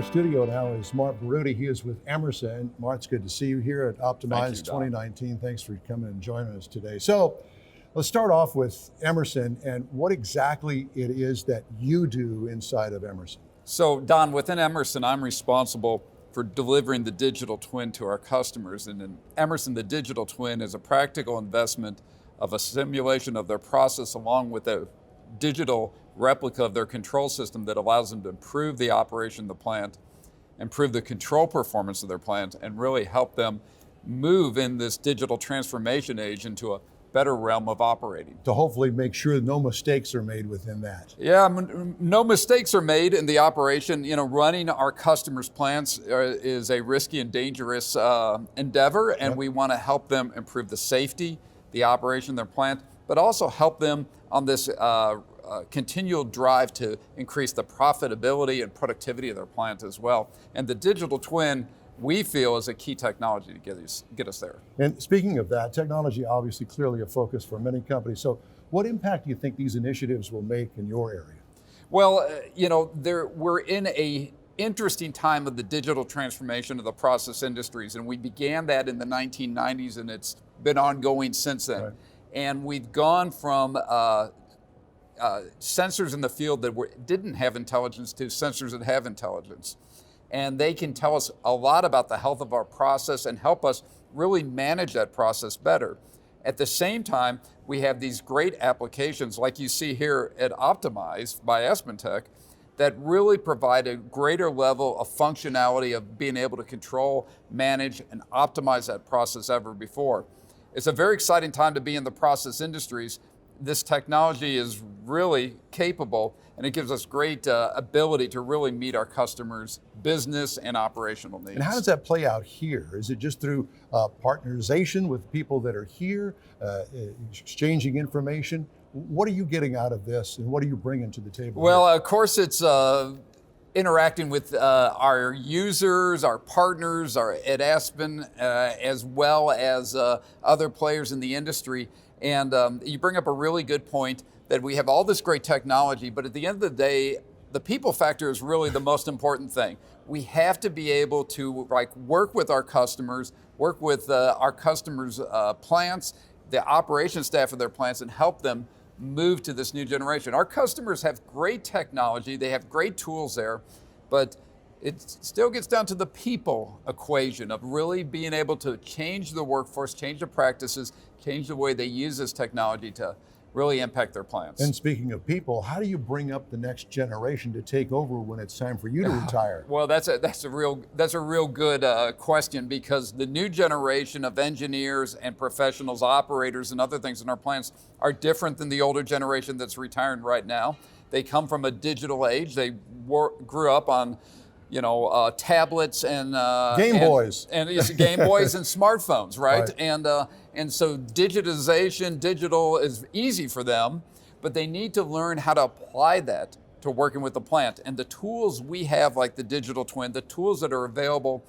our studio now is Mart Berutti. He is with Emerson. Mart's good to see you here at Optimize 2019. Thanks for coming and joining us today. So let's start off with Emerson and what exactly it is that you do inside of Emerson. So Don, within Emerson, I'm responsible for delivering the digital twin to our customers. And in Emerson, the digital twin is a practical investment of a simulation of their process along with a digital replica of their control system that allows them to improve the operation of the plant, improve the control performance of their plant, and really help them move in this digital transformation age into a better realm of operating. To hopefully make sure no mistakes are made within that. Yeah, no mistakes are made in the operation. You know, running our customers' plants is a risky and dangerous endeavor, and we want to help them improve the safety, the operation of their plant, but also help them on this continual drive to increase the profitability and productivity of their plant as well. And the digital twin, we feel, is a key technology to get us there. And speaking of that, technology obviously clearly a focus for many companies. So what impact do you think these initiatives will make in your area? Well, you know, we're in a interesting time of the digital transformation of the process industries, and we began that in the 1990s, and it's been ongoing since then. Right. And we've gone from sensors in the field that didn't have intelligence to sensors that have intelligence. And they can tell us a lot about the health of our process and help us really manage that process better. At the same time, we have these great applications like you see here at Optimize by Aspen that really provide a greater level of functionality of being able to control, manage, and optimize that process ever before. It's a very exciting time to be in the process industries. This technology is really capable, and it gives us great ability to really meet our customers' business and operational needs. And how does that play out here? Is it just through partnerization with people that are here, exchanging information? What are you getting out of this, and what are you bringing to the table? Well, of course, it's interacting with our users, our partners at Aspen, as well as other players in the industry. And you bring up a really good point that we have all this great technology, but at the end of the day, the people factor is really the most important thing. We have to be able to work with our customers, work with our customers' plants, the operation staff of their plants, and help them move to this new generation. Our customers have great technology, they have great tools there, but it still gets down to the people equation of really being able to change the workforce, change the practices, change the way they use this technology to really impact their plants. And speaking of people, how do you bring up the next generation to take over when it's time for you to retire? Well, that's a real good question, because the new generation of engineers and professionals, operators, and other things in our plants are different than the older generation that's retiring right now. They come from a digital age. They grew up on tablets and Game Boys and smartphones, right? And so digital is easy for them, but they need to learn how to apply that to working with the plant. And the tools we have, like the digital twin, the tools that are available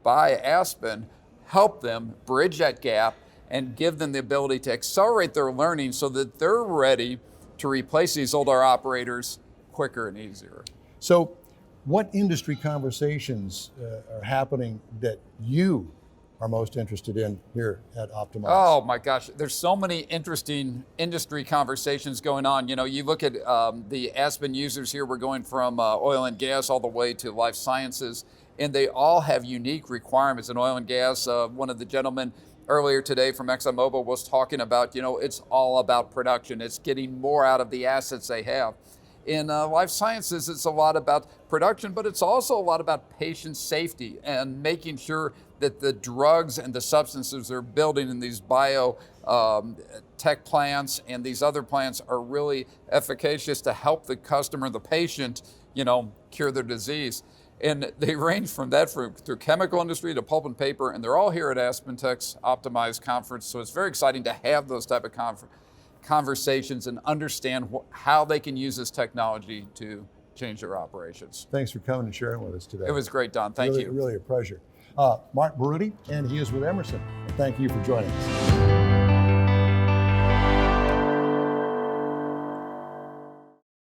by Aspen, help them bridge that gap and give them the ability to accelerate their learning so that they're ready to replace these older operators quicker and easier. So what industry conversations are happening that you are most interested in here at Optimize? Oh my gosh, there's so many interesting industry conversations going on. You know, you look at the Aspen users here, we're going from oil and gas all the way to life sciences, and they all have unique requirements. In oil and gas, one of the gentlemen earlier today from ExxonMobil was talking about, it's all about production. It's getting more out of the assets they have. In life sciences, it's a lot about production, but it's also a lot about patient safety and making sure that the drugs and the substances they're building in these bio tech plants and these other plants are really efficacious to help the customer, the patient, cure their disease. And they range from that through chemical industry to pulp and paper, and they're all here at Aspen Tech's Optimize conference. So it's very exciting to have those type of conversations and understand how they can use this technology to change their operations. Thanks for coming and sharing with us today. It was great, Don. Thank you. Really a pleasure. Mart Berutti, and he is with Emerson. Thank you for joining us.